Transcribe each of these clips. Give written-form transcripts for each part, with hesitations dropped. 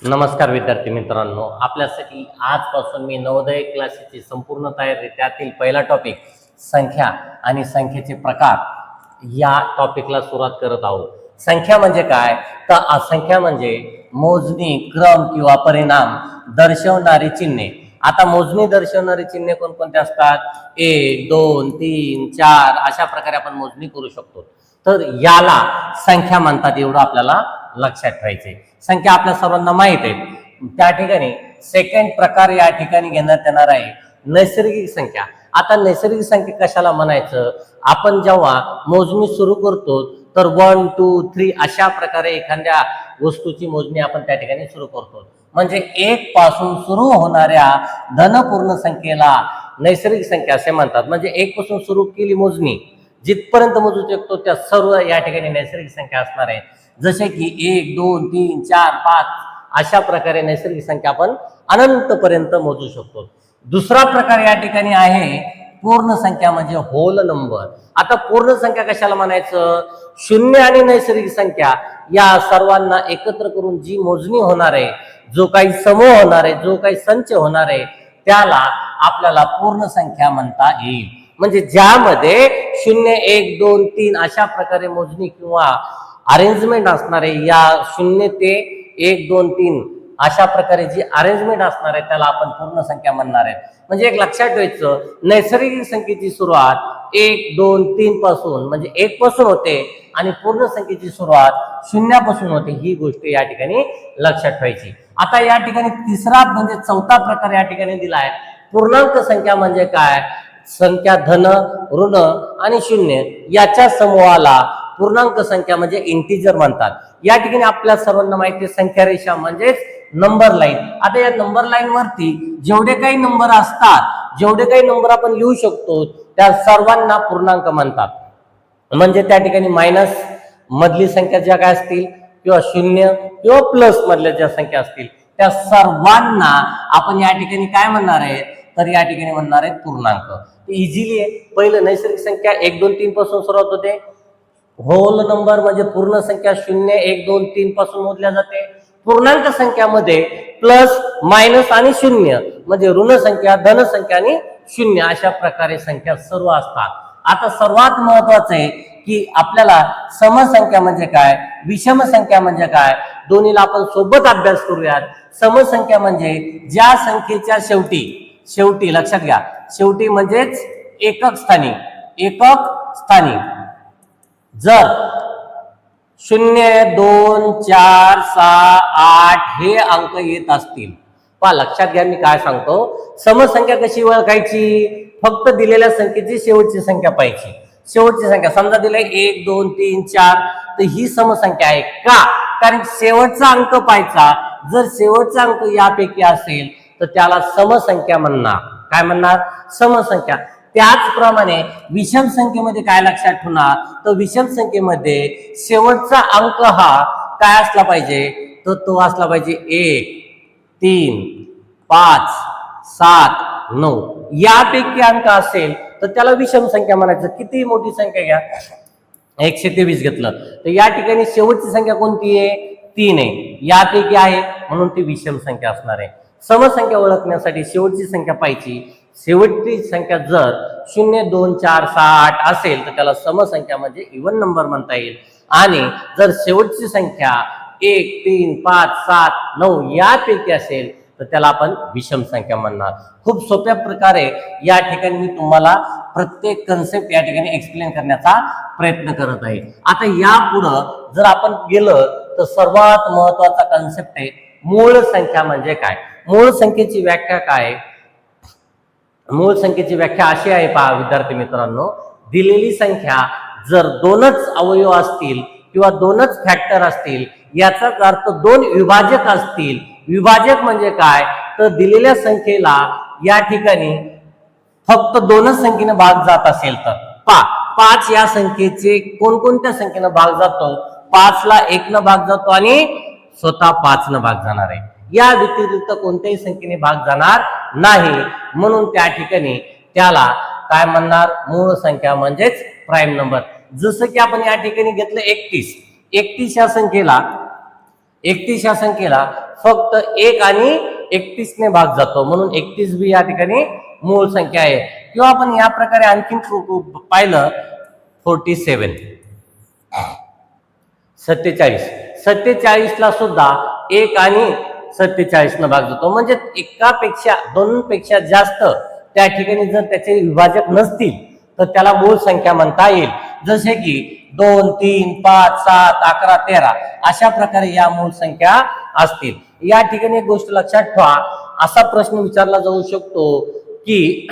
नमस्कार विद्यार्थी मित्रांनो, आपल्यासाठी आजपासून मी नवोदय क्लासेसची संपूर्ण तयारी, त्यातील पहिला टॉपिक संख्या आणि संख्येचे प्रकार या टॉपिकला सुरुवात करत आहोत. संख्या म्हणजे काय? तर असंख्या म्हणजे मोजणी, क्रम किंवा परिणाम दर्शवणारी चिन्हे. आता मोजणी दर्शवणारी चिन्हे कोणकोणते असतात? 1, 2, 3, 4 अशा प्रकारे आपण मोजणी करू शकतो. तर याला संख्या म्हणतात, एवढं आपल्याला लक्षात ठेवायचे. संख्या आपल्या सर्वांना माहित आहे. त्या ठिकाणी सेकंड प्रकार या ठिकाणी घेण्यात येणार आहे नैसर्गिक संख्या. आता नैसर्गिक संख्या कशाला म्हणायचं? आपण जेव्हा मोजणी सुरू करतो तर 1, 2, 3 अशा प्रकारे एखाद्या वस्तूची मोजणी आपण त्या ठिकाणी सुरू करतो. म्हणजे 1 पासून सुरू होणाऱ्या धनपूर्ण संख्येला नैसर्गिक संख्या असे म्हणतात. म्हणजे 1 पासून सुरू केली मोजणी, जिथपर्यंत मोजू शकतो त्या सर्व या ठिकाणी नैसर्गिक संख्या असणार आहे. जसे की 1, 2, 3, 4, 5 अशा प्रकारे नैसर्गिक संख्या आपण अनंतपर्यंत मोजू शकतो. दुसरा प्रकार या ठिकाणी आहे पूर्ण संख्या, म्हणजे होल नंबर. आता पूर्ण संख्या कशाला म्हणायचं? शून्य आणि नैसर्गिक संख्या या सर्वांना एकत्र करून जी मोजणी होणार आहे, जो काही समूह होणार आहे, जो काही संच होणार आहे, त्याला आपल्याला पूर्ण संख्या म्हणता येईल. म्हणजे ज्यामध्ये 0, 1, 2, 3 अशा प्रकारे मोजणी किंवा अरेंजमेंट असणार आहे. या 0 ते 1, 2, 3 अशा प्रकारे जी अरेंजमेंट असणार आहे त्याला आपण पूर्ण संख्या म्हणणार आहे. म्हणजे एक लक्षात ठेवायचं, नैसर्गिक संख्येची सुरुवात 1, 2, 3 पासून म्हणजे 1 पासून होते आणि पूर्ण संख्येची सुरुवात 0 पासून होते. ही गोष्ट या ठिकाणी लक्षात ठेवायची. आता या ठिकाणी तिसरा म्हणजे चौथा प्रकार या ठिकाणी दिला आहे. पूर्णांक संख्या म्हणजे काय? संख्या धन, ऋण आणि शून्य याच्या समूहाला पूर्णांक संख्या म्हणजे इंटिजर म्हणतात. या ठिकाणी आपल्या सर्वांना माहिती आहे संख्या रेषा म्हणजेच नंबर लाईन. आता या नंबर लाईन वरती जेवढे काही नंबर असतात, जेवढे काही नंबर आपण लिहू शकतो त्या सर्वांना पूर्णांक म्हणतात. म्हणजे त्या ठिकाणी मायनस मधली संख्या ज्या काय असतील किंवा शून्य किंवा प्लस मधल्या ज्या संख्या असतील त्या सर्वांना आपण या ठिकाणी काय म्हणणार आहे? तर या ठिकाणी म्हणणार आहे पूर्णांक. इझिली आहे. पहिलं नैसर्गिक संख्या 1, 2, 3 पासून सुरुवात होते. होल नंबर म्हणजे पूर्ण संख्या 0, 1, 2, 3 पासून मोजल्या जाते. पूर्णांक संख्यामध्ये प्लस, मायनस आणि शून्य म्हणजे ऋण संख्या, धन संख्या आणि शून्य अशा प्रकारे संख्या सर्व असतात. आता सर्वात महत्वाचं आहे की आपल्याला समसंख्या म्हणजे काय, विषम संख्या म्हणजे काय, दोन्हीला आपण सोबत अभ्यास करूयात. समसंख्या म्हणजे ज्या संख्येच्या शेवटी लक्षात घ्या, शेवटी म्हणजेच एकक स्थानी जर 0, 2, 4, 6, 8 हे अंक येत असतील, पहा लक्षात घ्या मी काय सांगतो. समसंख्या कशी ओळखायची? फक्त दिलेल्या संख्येची शेवटची संख्या पाहिजे. शेवटची संख्या समजा दिलंय 1, 2, 3, 4 तर ही समसंख्या आहे का? कारण शेवटचा अंक पाहायचा. जर शेवटचा अंक यापैकी असेल तर त्याला समसंख्या म्हणणार. काय म्हणणार? समसंख्या. त्याचप्रमाणे विषम संख्येमध्ये काय लक्षात ठेवणार? तर विषम संख्येमध्ये शेवटचा अंक हा काय असला पाहिजे? तर तो असला पाहिजे 1, 3, 5, 7, 9 यापैकी अंक असेल तर त्याला विषम संख्या म्हणायचं. किती मोठी संख्या घ्या, 123 घेतलं तर या ठिकाणी शेवटची संख्या कोणती आहे? 3 आहे. यापैकी आहे म्हणून ती विषम संख्या असणार आहे. समसंख्या ओळखण्यासाठी शेवटची संख्या पाहिजे. शेवटची संख्या जर 0, 2, 4, 6, 8 असेल तर त्याला समसंख्या म्हणजे इव्हन नंबर म्हणता येईल. आणि जर शेवटची संख्या 1, 3, 5, 7, 9 यापैकी असेल तर त्याला आपण विषम संख्या म्हणणार. खूप सोप्या प्रकारे या ठिकाणी मी तुम्हाला प्रत्येक कन्सेप्ट या ठिकाणी एक्सप्लेन करण्याचा प्रयत्न करत आहे. आता यापुढं जर आपण गेलं तर सर्वात महत्वाचा कन्सेप्ट आहे मूळ संख्या म्हणजे काय. मूळ संख्येची व्याख्या काय? मूळ संख्येची व्याख्या अशी आहे, पहा विद्यार्थी मित्रांनो, दिलेली संख्या जर 2च अवयव असतील किंवा 2च फॅक्टर असतील, याचाच अर्थ 2 विभाजक असतील. विभाजक म्हणजे काय? तर दिलेल्या संख्येला या ठिकाणी फक्त 2च संख्येने भाग जात असेल तर पहा 5 या संख्येचे कोणकोणत्या संख्येनं भाग जातो? 5 ला 1 न भाग जातो आणि स्वतः 5 न भाग जाणार आहे. या व्यतिरिक्त कोणत्याही संख्येने भाग जाणार नाही. म्हणून त्या ठिकाणी त्याला काय म्हणणार? मूळ संख्या म्हणजेच प्राईम नंबर. जसं की आपण या ठिकाणी घेतलं 31 या संख्येला फक्त 1 आणि 31 ने भाग जातो, म्हणून 31 बी या ठिकाणी मूळ संख्या आहे. किंवा आपण या प्रकारे आणखीन पाहिलं 47 47 ला सुद्धा 1 आणि 47 न भाग जातो, म्हणजे दोनपेक्षा जास्त त्या ठिकाणी जर त्याचे विभाजक नसतील तर त्याला मूळ संख्या म्हणता येईल. जसे की 2, 3, 5, 7, 11, 13 अशा प्रकारे या मूळ संख्या असतील. या ठिकाणी एक गोष्ट लक्षात ठेवा, असा प्रश्न विचारला जाऊ शकतो की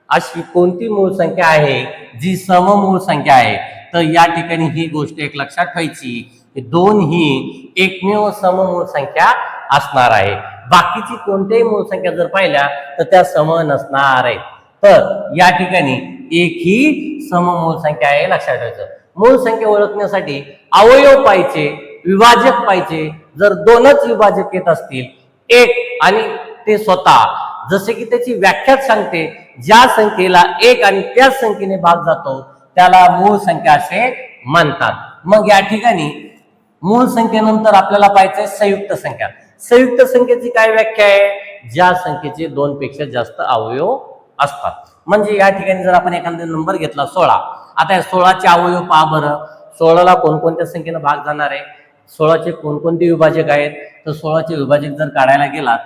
अशी कोणती मूळ संख्या आहे जी सममूळ संख्या आहे. तर या ठिकाणी ही गोष्ट एक लक्षात ठेवायची की 2 ही एकमेव सममूळ संख्या असणार आहे. बाकीची कोणत्याही मूळ संख्या जर पाहिल्या तर त्या सम नसणार आहेत. तर या ठिकाणी 1 ही सममूळ संख्या आहे, लक्षात ठेवायचं. मूळ संख्या ओळखण्यासाठी अवयव पाहिजे, विभाजक पाहिजे. जर 2च विभाजक येत असतील, 1 आणि ते स्वतः, जसे की त्याची व्याख्याच सांगते, ज्या संख्येला 1 आणि त्याच संख्येने भाग जातो त्याला मूळ संख्या असे म्हणतात. मग या ठिकाणी मूळ संख्येनंतर आपल्याला पाहिजे संयुक्त संख्या. संयुक्त संख्येची काय व्याख्या आहे? ज्या संख्येचे 2 पेक्षा जास्त अवयव असतात. म्हणजे या ठिकाणी जर आपण एखादा नंबर घेतला 16, आता या 16चे अवयव पहा बरं. 16ला कोणकोणत्या संख्येने भाग जाणार आहे, 16चे कोणकोणते विभाजक आहेत. तर 16चे विभाजक जर काढायला गेलात,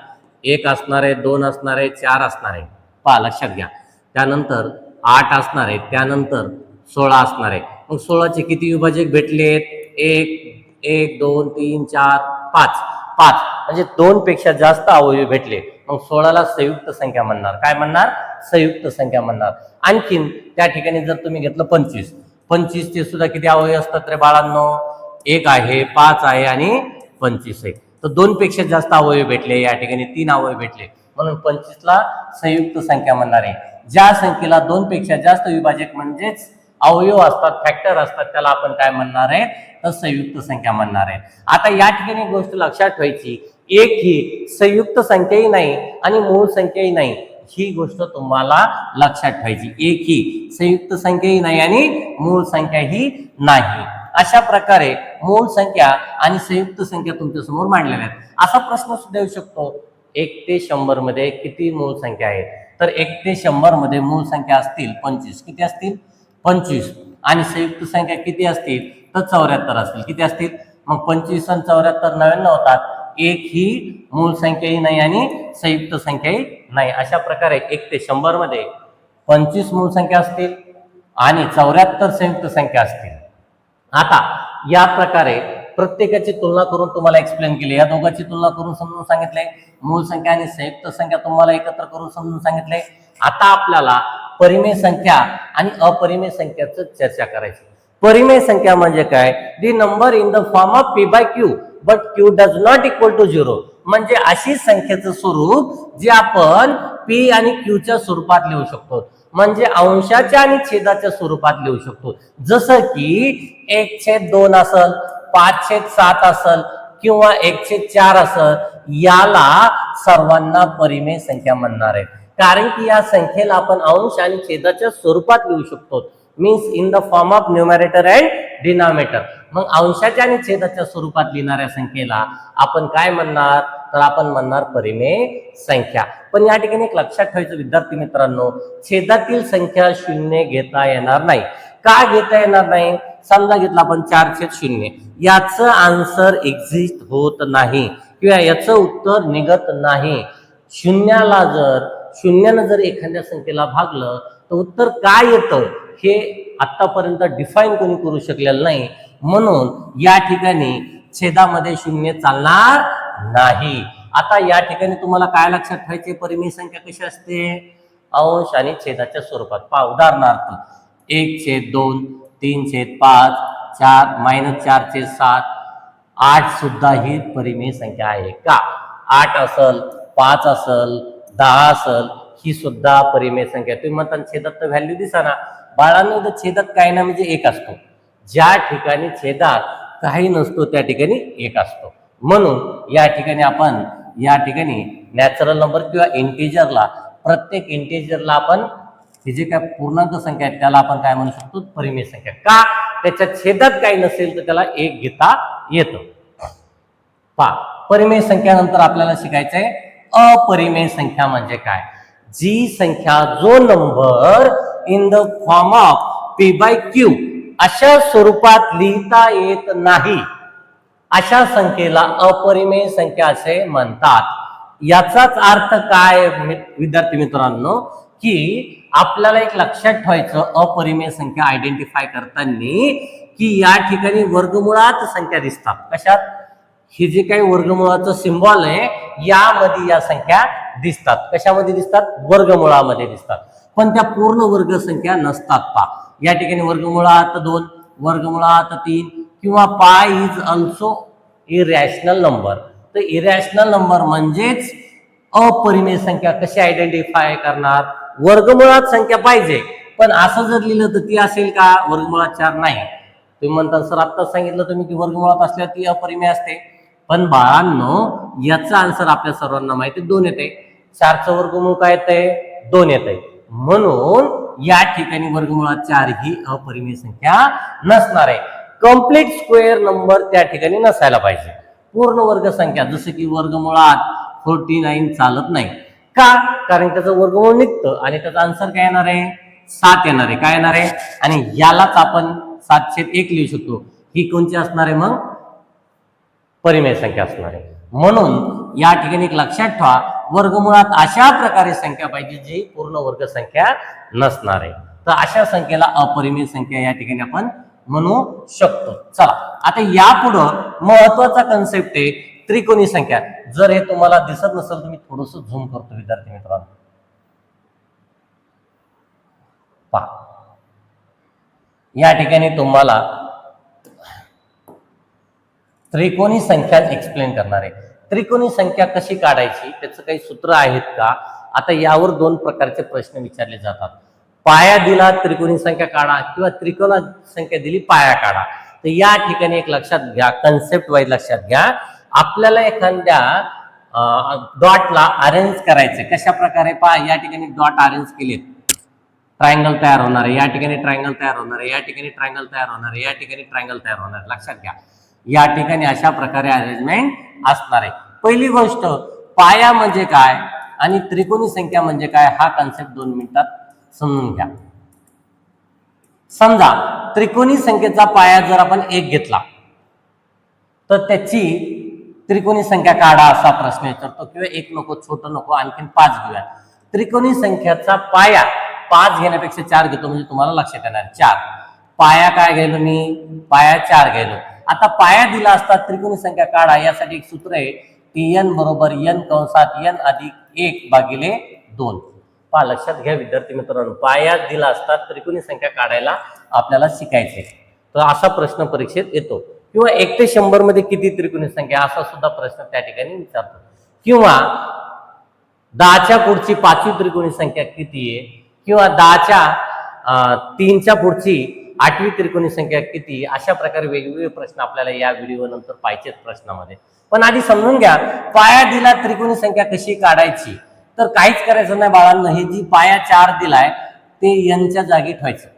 1 असणार आहे, 2 असणार आहे, 4 असणार आहे, पहा लक्षात घ्या. त्यानंतर 8 असणार आहे, त्यानंतर 16 असणार आहे. मग 16चे किती विभाजक भेटलेत? 1, 2, 3, 4, 5 म्हणजे 2 पेक्षा जास्त अवयव भेटले. मग 16ला संयुक्त संख्या म्हणणार. काय म्हणणार? संयुक्त संख्या म्हणणार. आणखीन त्या ठिकाणी जर तुम्ही घेतलं 25 चे सुद्धा किती अवयव असतात रे बाळांनो? 1 आहे, 5 आहे आणि 25 आहे. तर 2 पेक्षा जास्त अवयव भेटले, या ठिकाणी 3 अवयव भेटले, म्हणून 25ला संयुक्त संख्या म्हणणार आहे. ज्या संख्येला 2 पेक्षा जास्त विभाजक म्हणजेच अवयव असतात, फॅक्टर असतात, त्याला आपण काय म्हणणार आहे? तर संयुक्त संख्या म्हणणार आहे. आता या ठिकाणी गोष्ट लक्षात ठेवायची, 1 ही संयुक्त संख्याही नाही आणि मूळ संख्याही नाही, ही गोष्ट तुम्हाला लक्षात ठेवायची. 1 ही संयुक्त संख्याही नाही आणि मूळ संख्याही नाही. अशा प्रकारे मूळ संख्या आणि संयुक्त संख्या तुमच्या समोर मांडलेल्या आहेत. असा प्रश्न सुद्धा येऊ शकतो, 1 ते 100 मध्ये किती मूळ संख्या आहेत? तर 1 ते 100 मध्ये मूळ संख्या असतील 25. किती असतील? 25. आणि संयुक्त संख्या किती असतील? तर 74 असतील. किती असतील? मग 25 आणि 74 99 होतात. 1 ही मूळ संख्याही नाही आणि संयुक्त संख्याही नाही. अशा प्रकारे 1 ते 100 मध्ये 25 मूळ संख्या असतील आणि 74 संयुक्त संख्या असतील. आता या प्रकारे प्रत्येकाची तुलना करून तुम्हाला एक्सप्लेन केली, या दोघांची तुलना करून समजून सांगितले, मूळ संख्या आणि संयुक्त संख्या तुम्हाला एकत्र करून समजून सांगितले. आता आपल्याला परिमेय संख्या आणि अपरिमेय संख्याचं चर्चा करायची. परिमेय संख्या म्हणजे काय? The number in the form of p by q but q does not equal to 0. म्हणजे अशी संख्येचं स्वरूप जे आपण p आणि q च्या स्वरूपात लिहू शकतो, म्हणजे अंशाच्या आणि छेदाच्या स्वरूपात लिहू शकतो. जसं की 1/2 असेल, 5/7 असेल किंवा 1/4 असेल, याला सर्वांना परिमेय संख्या म्हणणार आहे. कारण की या संख्येला आपण अंश आणि छेदाच्या स्वरूपात लिहू शकतो, means in the form of numerator and denominator. मग अंशाच्या आणि छेदाच्या स्वरूपात लिहिणाऱ्या संख्येला आपण काय म्हणणार? तर आपण म्हणणार परिमेय संख्या. पण या ठिकाणी एक लक्षात ठेवायचं विद्यार्थी मित्रांनो, छेदातील संख्या 0 घेता येणार नाही. का घेता येणार नाही? समजा घेतला आपण 4/0, याचं आन्सर एक्झिस्ट होत नाही किंवा याचं उत्तर निघत नाही. शून्यानं जर एखाद्या संख्येला भागलं तर उत्तर काय येतं हे आतापर्यंत डिफाईन कोणी करू शकलेलं नाही. म्हणून या ठिकाणी छेदामध्ये 0 चालणार नाही. आता या ठिकाणी तुम्हाला काय लक्षात ठेवायचे? परिमेय संख्या कशी असते? अंश आणि छेदाच्या स्वरूपात. पहा उदाहरणार्थ 1/2, 3/5, 4/7, 8 सुद्धा ही परिमेय संख्या आहे का? 8 असल, 5 असल, 10 असल, ही सुद्धा परिमेय संख्या. तुम्ही म्हणता छेदात तर व्हॅल्यू दिसना. बाळांनो, छेदात काय ना म्हणजे 1 असतो. ज्या ठिकाणी छेदात काही नसतो त्या ठिकाणी 1 असतो. म्हणून या ठिकाणी आपण नॅचरल नंबर किंवा इंटिजरला, प्रत्येक इंटिजरला आपण हे जे काय पूर्णांक संख्या आहेत त्याला आपण काय म्हणू शकतो? परिमेय संख्या. का? त्याच्या छेदात काही नसेल तर त्याला 1 घेता येतं. पहा परिमेय संख्यानंतर आपल्याला शिकायचंय अपरिमेय संख्या म्हणजे काय. जी संख्या, जो number in the form of p/q अशा स्वरूपात लिहिता येत नाही, अशा संख्येला अपरिमेय संख्या असे म्हणतात. याचाच अर्थ काय विद्यार्थी मित्रांनो, की आपल्याला एक लक्षात ठेवायचं अपरिमेय संख्या आयडेंटिफाय करताना, की या ठिकाणी वर्गमुळात संख्या दिसतात. कशात? हे जे काही वर्गमुळाचं सिम्बॉल आहे यामध्ये या संख्या दिसतात. कशामध्ये दिसतात? वर्गमुळामध्ये दिसतात. पण त्या पूर्ण वर्ग संख्या नसतात. पा या ठिकाणी वर्गमुळात 2, वर्गमुळात 3 किंवा पाय इज ऑल्सो इरॅशनल नंबर. तर इरॅशनल नंबर म्हणजेच अपरिमेय संख्या. कशी आयडेंटिफाय करणार? वर्गमुळात संख्या पाहिजे, पण असं जर लिहिलं तर ती असेल का? वर्गमुळात 4 नाही. तुम्ही म्हणता सर आत्ताच सांगितलं तुम्ही की वर्गमुळात असल्यावर ती अपरिमेय असते. पण बाळांनो, याचा आन्सर आपल्या सर्वांना माहिती 2 येते. 4चं वर्गमूळ काय येते? 2 येते. म्हणून या ठिकाणी वर्गमुळात 4 ही अपरिमेय संख्या नसणार आहे. कंप्लीट स्क्वेअर नंबर त्या ठिकाणी नसायला पाहिजे. पूर्ण वर्ग संख्या जसं की वर्गमुळात 49 चालत नाही. का? कारण त्याचं वर्गमूळ निघतं आणि त्याचा आन्सर काय येणार आहे? 7 येणार आहे. काय येणार आहे? आणि यालाच आपण 7/1 लिहू शकतो. ही कोणती असणार आहे? मग परिमेय संख्या असणार आहे. म्हणून या ठिकाणी एक लक्षात ठेवा, वर्गमुळात अशा प्रकारे संख्या पाहिजे जी पूर्ण वर्ग संख्या नसणार आहे. तर अशा संख्येला अपरिमेय संख्या या ठिकाणी आपण म्हणू शकतो. चला आता यापुढं महत्वाचा कन्सेप्ट आहे त्रिकोणी संख्या. जर हे तुम्हाला दिसत नसेल तर मी थोडस झूम करतो विद्यार्थी मित्रांनो. पहा या ठिकाणी तुम्हाला त्रिकोणी संख्या एक्सप्लेन करणार आहे. त्रिकोणी संख्या कशी काढायची, त्याचं काही सूत्र आहेत का? आता यावर 2 प्रकारचे प्रश्न विचारले जातात. पाया दिला त्रिकोणी संख्या काढा किंवा त्रिकोणी संख्या दिली पाया काढा. तर या ठिकाणी एक लक्षात घ्या, कन्सेप्ट वाईज लक्षात घ्या. आपल्याला एखाद्या डॉटला अरेंज करायचे. कशा प्रकारे? पहा या ठिकाणी डॉट अरेंज केलेत, ट्रायंगल तयार होणार आहे. या ठिकाणी ट्रायंगल तयार होणार आहे. या ठिकाणी ट्रायंगल तयार होणार आहे. या ठिकाणी ट्रायंगल तयार होणार आहे. लक्षात घ्या, या ठिकाणी अशा प्रकारे अरेंजमेंट असणार आहे. पहिली गोष्ट, पाया म्हणजे काय आणि त्रिकोणी संख्या म्हणजे काय हा कन्सेप्ट 2 मिनिटात समजून घ्या. समजा त्रिकोणी संख्येचा पाया जर आपण 1 घेतला तर त्याची त्रिकोणी संख्या काढा असा प्रश्न विचारतो. किंवा 1 नको, छोटं नको, आणखीन 5 घेऊया. त्रिकोणी संख्याचा पाया 5 घेण्यापेक्षा 4 घेतो म्हणजे तुम्हाला लक्षात येणार 4. पाया काय गेलो मी? पाया 4 गेलो. आता पाया दिला असता त्रिकोणी संख्या काढा, यासाठी एक सूत्र आहे Tn बरोबर n कंसात n अधिक 1/2. पहा लक्षात घ्या विद्यार्थी मित्रांनो, पाया दिला असता त्रिकोणी संख्या काढायला आपल्याला शिकायचे. तर असा प्रश्न परीक्षेत येतो. किंवा 1 ते 100 मध्ये किती त्रिकोणी संख्या असा सुद्धा प्रश्न त्या ठिकाणी विचारतो. किंवा 10च्या पुढची 5वी त्रिकोणी संख्या किती आहे, किंवा 10च्या 3च्या पुढची 8वी त्रिकोणी संख्या किती. अशा प्रकारे वेगवेगळे प्रश्न आपल्याला या व्हिडिओ नंतर पाहिजेत प्रश्नामध्ये. पण आधी समजून घ्या पाया दिला त्रिकोणी संख्या कशी काढायची. तर काहीच करायचं नाही बाळांनो, हे जी पाया 4 दिलाय ते n च्या जागी ठेवायचं.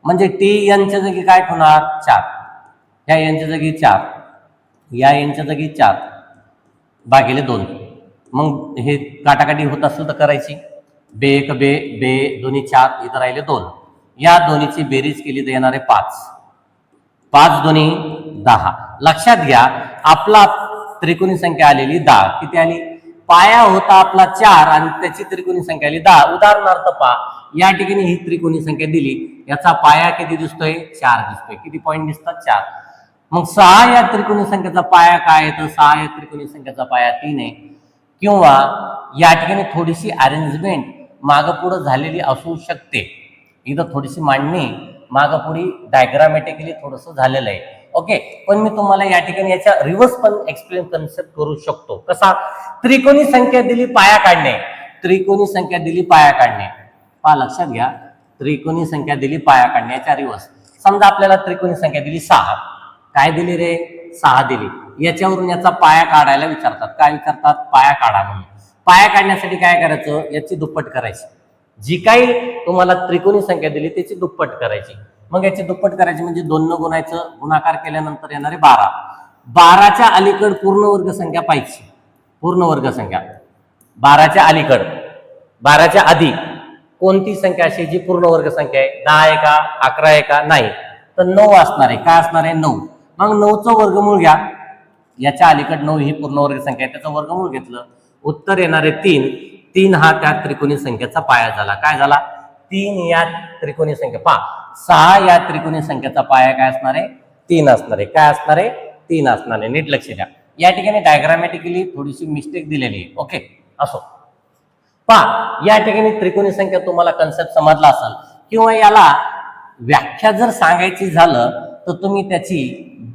म्हणजे Tn च्या जागी काय होणार? 4. या n च्या जागी 4, या n च्या जागी 4 भागिले 2. मग हे काटाकाटी होत असेल तर करायची. बे 1 बे बे दोन्ही 4, इथं राहिले 2. या दोन्हीची बेरीज केली तर येणारे 5. 5 दोन्ही 10. लक्षात घ्या आपला त्रिकोणी संख्या आलेली 10. किती आली? पाया होता आपला 4 आणि त्याची त्रिकोणी संख्या आली 10. उदाहरणार्थ पहा या ठिकाणी ही त्रिकोणी संख्या दिली, याचा पाया किती दिसतोय? 4 दिसतोय. किती पॉईंट दिसतात? 4. मग 6 या त्रिकोणी संख्येचा पाया काय आहे? तर 6 या त्रिकोणी संख्येचा पाया 3 आहे. किंवा या ठिकाणी थोडीशी अरेंजमेंट मागं पुढं झालेली असू शकते. इथं थोडीशी मांडणी मागं पुढे डायग्रामॅटिकली थोडंसं झालेलं आहे. ओके, पण मी तुम्हाला या ठिकाणी याच्या रिव्हर्स पण एक्सप्लेन कन्सेप्ट करू शकतो. कसा? त्रिकोणी संख्या दिली पाया काढणे, त्रिकोणी संख्या दिली पाया काढणे. पहा लक्षात घ्या, त्रिकोणी संख्या दिली पाया काढण्याच्या रिव्हर्स. समजा आपल्याला त्रिकोणी संख्या दिली 6. काय दिली रे? 6 दिली. याच्यावरून याचा पाया काढायला विचारतात. काय विचारतात? पाया काढा म्हणून. पाया काढण्यासाठी काय करायचं? याची दुप्पट करायची. जी काही तुम्हाला त्रिकोणी संख्या दिली त्याची दुप्पट करायची. मग याची दुप्पट करायची म्हणजे 2 न गुणायचं, गुणाकार केल्यानंतर येणारे 12. 12च्या अलीकड पूर्ण वर्ग संख्या पाहिजे. पूर्ण वर्ग संख्या 12च्या अलीकड 12च्या आधी कोणती संख्या अशी जी पूर्ण वर्ग संख्या आहे? 10 आहे का, 11 आहे का? नाही, तर 9 असणार आहे. काय असणार आहे? 9. मग 9चं वर्गमूळ घ्या. याच्या अलीकड 9 ही पूर्ण वर्ग संख्या आहे, त्याचं वर्गमूळ घेतलं, उत्तर येणार आहे 3. 3 हा त्या त्रिकोणी संख्येचा पाया झाला. काय झाला? 3 या त्रिकोणी संख्या. 6 या त्रिकोणी संख्येचा पाया काय असणार आहे? 3 असणार आहे. काय असणार आहे? 3 असणार आहे. नीट लक्ष द्या. या ठिकाणी डायग्रामॅटिकली थोडीशी मिस्टेक दिलेली आहे. ओके, असो. या ठिकाणी त्रिकोणी संख्या तुम्हाला कन्सेप्ट समजला असेल, किंवा याला व्याख्या जर सांगायची झालं तर तुम्ही त्याची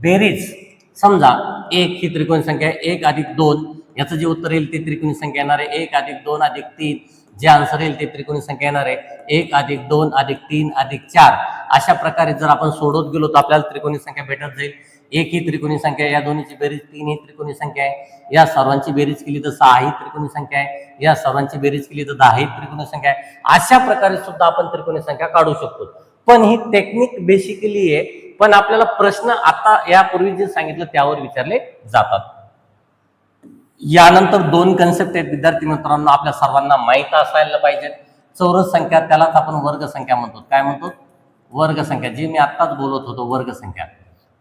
बेरीज, समजा 1 ही त्रिकोणी संख्या आहे, 1 अधिक 2, याचं जे उत्तर येईल ते त्रिकोणी संख्या येणार आहे. 1 अधिक 2 अधिक 3, जे आन्सर येईल ते त्रिकोणी संख्या येणार आहे. 1 अधिक 2 अधिक 3 अधिक 4. अशा प्रकारे जर आपण सोडवत गेलो तर आपल्याला त्रिकोणी संख्या भेटत जाईल. 1 ही त्रिकोणी संख्या आहे, या दोन्हीची बेरीज 3 ही त्रिकोणी संख्या आहे, या सर्वांची बेरीज केली तर 6 ही त्रिकोणी संख्या आहे, या सर्वांची बेरीज केली तर 10 ही त्रिकोणी संख्या आहे. अशा प्रकारे सुद्धा आपण त्रिकोणी संख्या काढू शकतो. पण ही टेक्निक बेसिकली आहे, पण आपल्याला प्रश्न आता यापूर्वी जे सांगितलं त्यावर विचारले जातात. यानंतर 2 कन्सेप्ट आहेत विद्यार्थी मित्रांनो, आपल्या सर्वांना माहित असायला पाहिजेत. चौरस संख्या, त्यालाच आपण वर्ग संख्या म्हणतो. काय म्हणतो? वर्ग संख्या, जी मी आत्ताच बोलत होतो, वर्ग संख्या.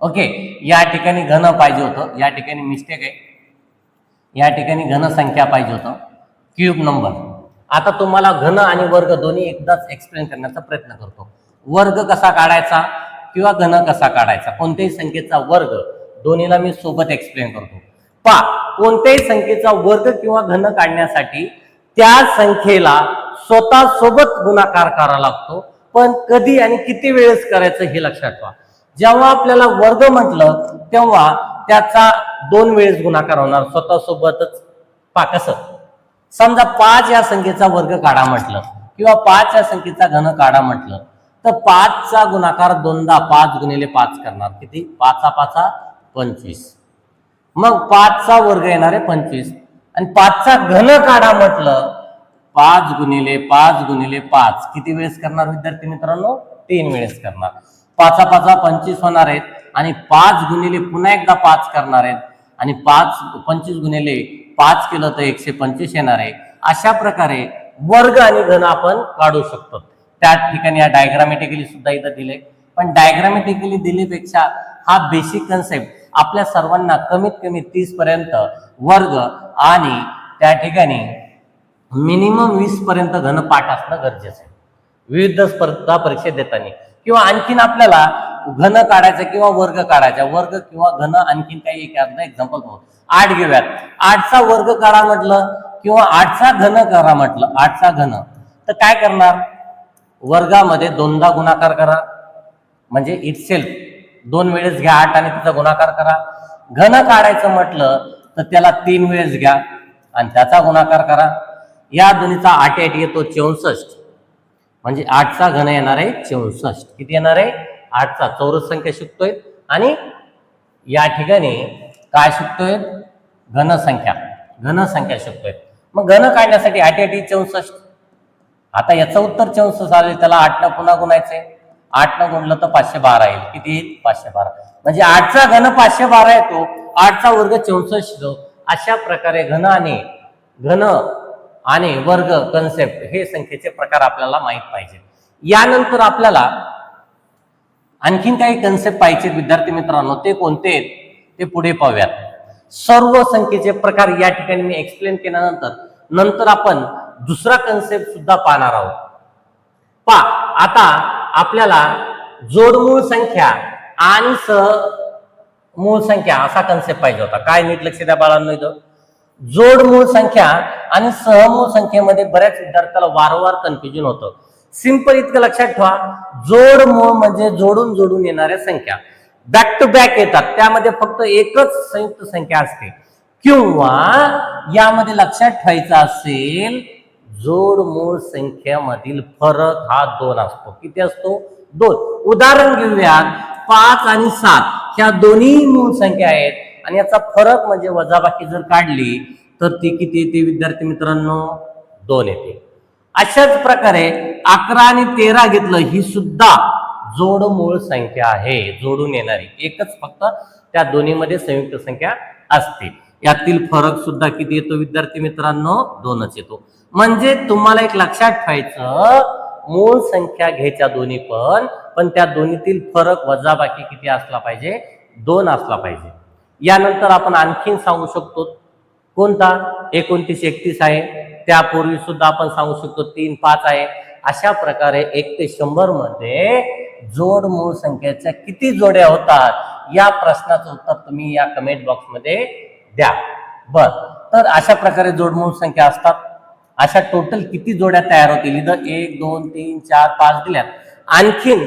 ओके, या ठिकाणी घन पाहिजे होतं, या ठिकाणी मिस्टेक आहे, या ठिकाणी घन संख्या पाहिजे होतं, क्यूब नंबर. आता तुम्हाला घन आणि वर्ग दोन्ही एकदाच एक्सप्लेन करण्याचा प्रयत्न करतो. वर्ग कसा काढायचा किंवा घन कसा काढायचा, कोणत्याही संख्येचा वर्ग, दोन्हीला मी सोबत एक्सप्लेन करतो. कोणत्याही संख्येचा वर्ग किंवा घन काढण्यासाठी त्या संख्येला स्वतः सोबत गुणाकार करावा लागतो, पण कधी आणि किती वेळेस करायचं हे लक्षात ठेवा. जेव्हा आपल्याला वर्ग म्हटलं तेव्हा त्याचा 2 वेळेस गुणाकार होणार स्वतः सोबतच. कसं? समजा 5 या संख्येचा वर्ग काढा म्हटलं किंवा 5 या संख्येचा घन काढा म्हटलं तर 5चा गुणाकार 2दा 5 गुणिले 5 करणार. किती? 5 5 25. मग 5चा वर्ग येणार आहे 25. आणि 5चा घन काढा म्हटलं 5 गुणिले 5 गुणिले 5 किती वेळेस करणार विद्यार्थी मित्रांनो? 3 वेळेस करणार. 5 5 25 होणार आहेत आणि 5 गुणिले पुन्हा एकदा 5 करणार आहेत आणि 25 गुणिले 5 केलं तर 125 येणार आहे. अशा प्रकारे वर्ग आणि घन आपण काढू शकतो. त्या ठिकाणी या डायग्रामॅटिकली सुद्धा इथं दिले, पण डायग्रामॅटिकली दिलेपेक्षा हा बेसिक कन्सेप्ट आपल्या सर्वांना कमीत कमी 30 पर्यंत वर्ग आणि त्या ठिकाणी मिनिमम 20 पर्यंत घन पाठ असणं गरजेचं आहे विविध स्पर्धा परीक्षेत देताना. किंवा आणखीन आपल्याला घन काढायचा किंवा वर्ग काढायचा, वर्ग किंवा घन आणखीन काही एक एक्झाम्पल पाहू. 8 घेऊयात. 8चा वर्ग काढा म्हटलं किंवा 8चा घन करा म्हटलं, 8चा घन, तर काय करणार? वर्गामध्ये 2दा गुणाकार करा, म्हणजे इटसेल्फ 2 वेळेस घ्या 8 आणि त्याचा गुणाकार करा. घन काढायचं म्हटलं तर त्याला 3 वेळेस घ्या आणि त्याचा गुणाकार करा. या दोन्हीचा 8 8 येतो 64, म्हणजे 8चा घन येणार आहे 64. किती येणार आहे? 8चा. चौरस संख्या शिकतोय आणि या ठिकाणी काय शिकतोय? घनसंख्या. घनसंख्या शिकतोय. मग घन काढण्यासाठी 8 8 64. आता याचं उत्तर 64 आले, त्याला 8 न पुन्हा गुणायचंय. 8 न गुणलं तर 512 येईल. किती येईल? 512. म्हणजे 8चा घन 512 येतो, 8चा वर्ग 64. अशा प्रकारे घन आणि वर्ग कन्सेप्ट हे संख्येचे प्रकार आपल्याला माहित पाहिजे. यानंतर आपल्याला आणखीन काही कन्सेप्ट पाहिजे विद्यार्थी मित्रांनो, ते कोणते आहेत ते पुढे पाहूयात. सर्व संख्येचे प्रकार या ठिकाणी मी एक्सप्लेन केल्यानंतर आपण दुसरा कन्सेप्ट सुद्धा पाहणार आहोत. आता आपल्याला जोडमूळ संख्या आणि सहमूळ संख्या असा कन्सेप्ट पाहिजे होता. काय? नीट लक्ष द्या बाळांनो. इथं जोडमूळ संख्या आणि सहमूळ संख्येमध्ये बऱ्याच विद्यार्थ्याला वारंवार कन्फ्युजन होतं. सिंपल इतकं लक्षात ठेवा, जोडमूळ म्हणजे जोडून जोडून येणाऱ्या संख्या बॅक टू बॅक येतात, त्यामध्ये फक्त एकच संयुक्त संख्या असते. किंवा यामध्ये लक्षात ठेवायचं असेल, जोडमूळ संख्यामधील फरक हा 2 असतो. किती असतो? 2. उदाहरण घेऊयात. 5 आणि 7 ह्या दोन्ही मूळ संख्या आहेत आणि याचा फरक म्हणजे वजाबाकी जर काढली तर ती किती येते विद्यार्थी मित्रांनो? 2 येते. अशाच प्रकारे 11 आणि 13 घेतलं, ही सुद्धा जोडमूळ संख्या आहे, जोडून येणारी. एकच फक्त त्या दोन्हीमध्ये संयुक्त संख्या असते. यातील फरक सुद्धा किती येतो विद्यार्थी मित्रांनो? 2च येतो. म्हणजे तुम्हाला एक लक्षात ठेवायचं, मूळ संख्या घ्यायच्या दोन्ही पण त्या दोन्हीतील फरक वजाबाकी किती असला पाहिजे? 2 असला पाहिजे. यानंतर आपण आणखीन सांगू शकतो कोणता? 29 31 आहे. त्यापूर्वी सुद्धा आपण सांगू शकतो 3 5 आहे. अशा प्रकारे 1 ते 100 मध्ये जोड मूळ संख्येच्या किती जोड्या होतात? या प्रश्नाचं उत्तर तुम्ही या कमेंट बॉक्स मध्ये द्या. बर, तर अशा प्रकारे जोड मूळ संख्या असतात. अशा टोटल किती जोड्या तयार होतील? इथं 1 2 3 4 5 दिल्यात. आणखीन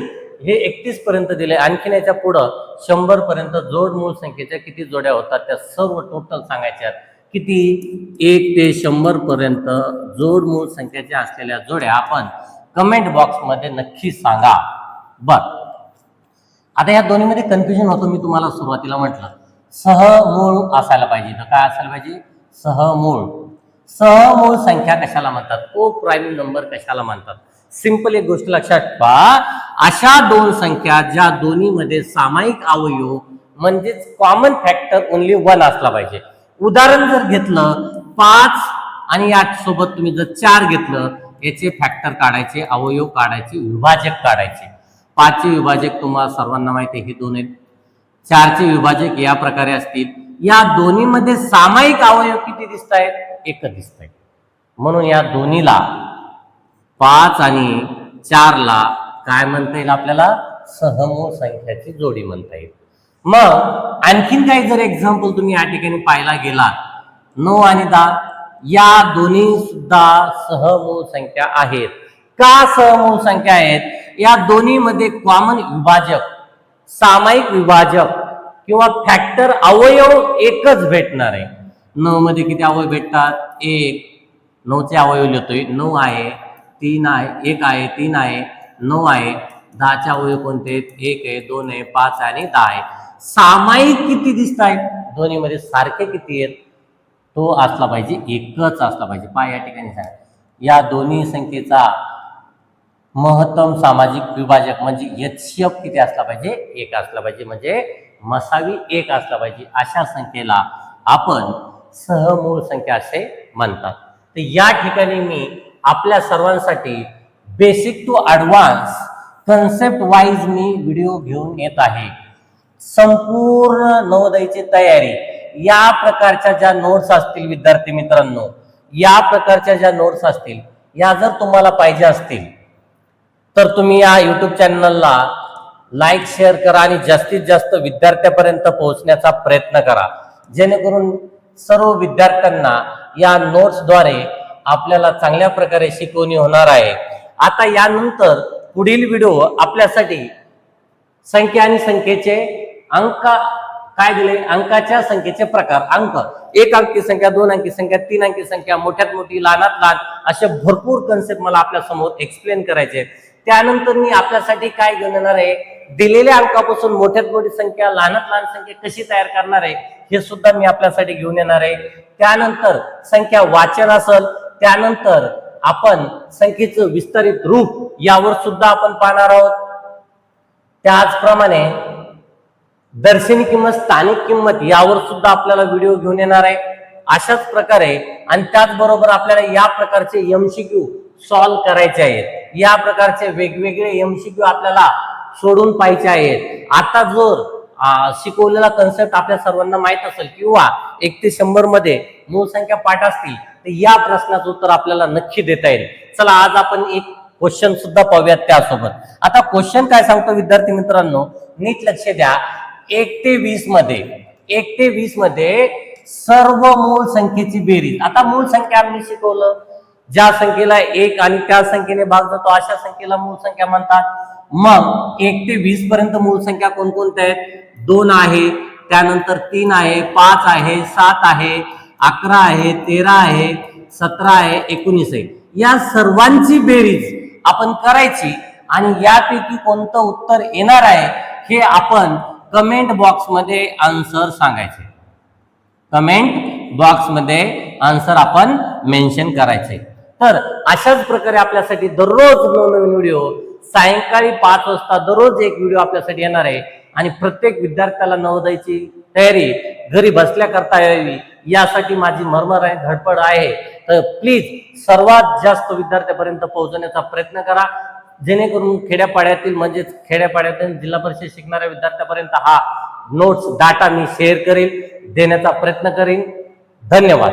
हे 31 पर्यंत दिले. आणखीन याच्या पुढं 100 पर्यंत जोड मूळ संख्येच्या किती जोड्या होतात? त्या सर्व टोटल सांगायच्या. किती? 1 ते 100 पर्यंत जोड मूळ संख्येच्या असलेल्या जोड्या आपण कमेंट बॉक्स मध्ये नक्की सांगा. बर, आता या दोन्ही मध्ये कन्फ्युजन होतं. मी तुम्हाला सुरुवातीला म्हटलं सहमूळ असायला पाहिजे. तर काय असायला पाहिजे? सहमूळ. सहमूळ संख्या कशाला म्हणतात? को प्राईम नंबर कशाला म्हणतात? सिंपल एक गोष्ट लक्षात ठेवा, अशा दोन संख्या ज्या दोन्हीमध्ये सामायिक अवयव म्हणजेच कॉमन फॅक्टर ओनली 1 असला पाहिजे. उदाहरण जर घेतलं 5 आणि 8 सोबत तुम्ही जर 4 घेतलं, याचे फॅक्टर काढायचे, अवयव काढायचे, विभाजक काढायचे. 5 चे विभाजक तुम्हाला सर्वांना माहिती आहे, हे 2 आहेत. 4 चे विभाजक या प्रकारे असतील. या दोन्हीमध्ये सामायिक अवयव किती दिसत आहेत? 1 दिसत आहे. म्हणून या दोन्हीला 5 आणि 4 ला काय म्हणता येईल आपल्याला? सहमूळ संख्याची जोडी म्हणता येईल. मग आणखीन काही जर एक्झाम्पल तुम्ही या ठिकाणी पाहायला गेला, 9 आणि 10 या दोन्ही सुद्धा सहमूळ संख्या आहेत. का सहमूळ संख्या आहेत? या दोन्ही मध्ये कॉमन विभाजक, सामायिक विभाजक किंवा फॅक्टर अवयव एकच भेटणार आहे. 9 मध्ये किती अवयव भेटतात? 1. 9 चे अवयव लिहितोय. 9 आहे, 3 आहे, 1 आहे, 3 आहे, 9 आहे. 10 चे अवयव कोणते? 1 आहे, 2 आहे, 5 आहे आणि 10 आहे. सामायिक किती दिसत आहेत? दोन्ही मध्ये सारखे किती आहेत? तो असला पाहिजे, एकच असला पाहिजे. पहा या ठिकाणी सांगा, या दोन्ही संख्येचा महत्तम सामाजिक विभाजक म्हणजे HCF किती असला पाहिजे? 1 असला पाहिजे. म्हणजे मसावी 1 असला पाहिजे. अशा संख्येला आपण सहमूळ संख्या असे म्हणतात. तर या ठिकाणी मी आपल्या सर्वांसाठी basic to advance concept wise मी व्हिडिओ घेऊन येत आहे. संपूर्ण नवोदयची तयारी, या प्रकारच्या ज्या नोट्स असतील विद्यार्थी मित्रांनो, या प्रकारच्या ज्या नोट्स असतील, या जर तुम्हाला पाहिजे असतील तर तुम्ही या युट्यूब चॅनलला लाईक शेअर करा आणि जास्तीत जास्त विद्यार्थ्यापर्यंत पोहोचण्याचा प्रयत्न करा, जेणेकरून सर्व विद्यार्थ्यांना या नोट्सद्वारे आपल्याला चांगल्या प्रकारे शिकवणी होणार आहे. आता यानंतर पुढील व्हिडिओ आपल्यासाठी संख्या आणि संख्येचे अंक काय दिले? अंकाच्या संख्येचे प्रकार. अंक 1 अंकी संख्या, 2 अंकी संख्या, 3 अंकी संख्या, मोठ्यात मोठी, लहानात लहान, असे भरपूर कन्सेप्ट मला आपल्या समोर एक्सप्लेन करायचे. त्यानंतर मी आपल्यासाठी काय घेऊन येणार आहे? दिलेल्या अंकापासून मोठ्यात मोठी संख्या, लहानात लहान संख्या कशी तयार करणार आहे हे सुद्धा मी आपल्यासाठी घेऊन येणार आहे. त्यानंतर संख्या वाचन असेल, त्यानंतर आपण संख्येचं विस्तारित रूप यावर सुद्धा आपण पाहणार आहोत. त्याचप्रमाणे दर्शनी किंमत, स्थानिक किंमत यावर सुद्धा आपल्याला व्हिडिओ घेऊन येणार आहे. अशाच प्रकारे आणि त्याचबरोबर आपल्याला या प्रकारचे MCQ सॉल्व्ह करायचे आहेत. या प्रकारचे वेगवेगळे MCQ आपल्याला सोडून पाहायचे आहेत. आता जर शिकवलेला कन्सेप्ट आपल्या सर्वांना माहित असेल किंवा 1 ते 100 मध्ये मूळ संख्या पाठ असतील तर या प्रश्नाचं उत्तर आपल्याला नक्की देता येईल. चला आज आपण एक क्वेश्चन सुद्धा पाहूयात त्यासोबत. आता क्वेश्चन काय सांगतो विद्यार्थी मित्रांनो, नीट लक्ष द्या. 1 ते 20 मध्ये सर्व मूळ संख्येची बेरीज. आता मूळ संख्या आम्ही शिकवलं, ज्या संख्येला 1 आणि त्या संख्येने भाग जातो अशा संख्येला मूळ संख्या म्हणतात. मग 1 ते 20 पर्यंत मूळ संख्या कोणकोणत्या आहेत? 2 आहे, त्यानंतर 3 आहे, 5 आहे, 7 आहे, 11 आहे, 13 आहे, 17 आहे, 19 आहे. या सर्वांची बेरीज आपण करायची आणि यापैकी कोणतं उत्तर येणार आहे हे आपण कमेंट बॉक्स मध्ये आन्सर सांगायचे. कमेंट बॉक्स मध्ये आन्सर आपण मेन्शन करायचे. तर अशाच प्रकारे आपल्यासाठी दररोज नवनवीन व्हिडिओ, सायंकाळी 5 वाजता दररोज एक व्हिडिओ आपल्यासाठी येणार आहे. आणि प्रत्येक विद्यार्थ्याला नवोदयची तयारी घरी बसल्या करता यावी यासाठी माझी मरमर आहे, धडपड आहे. तर प्लीज सर्वात जास्त विद्यार्थ्यापर्यंत पोहोचवण्याचा प्रयत्न करा, जेणेकरून खेड्यापाड्यातील म्हणजेच खेड्यापाड्यातील जिल्हा परिषद शिकणाऱ्या विद्यार्थ्यापर्यंत हा नोट्स डाटा मी शेअर करेन, देण्याचा प्रयत्न करेन. धन्यवाद.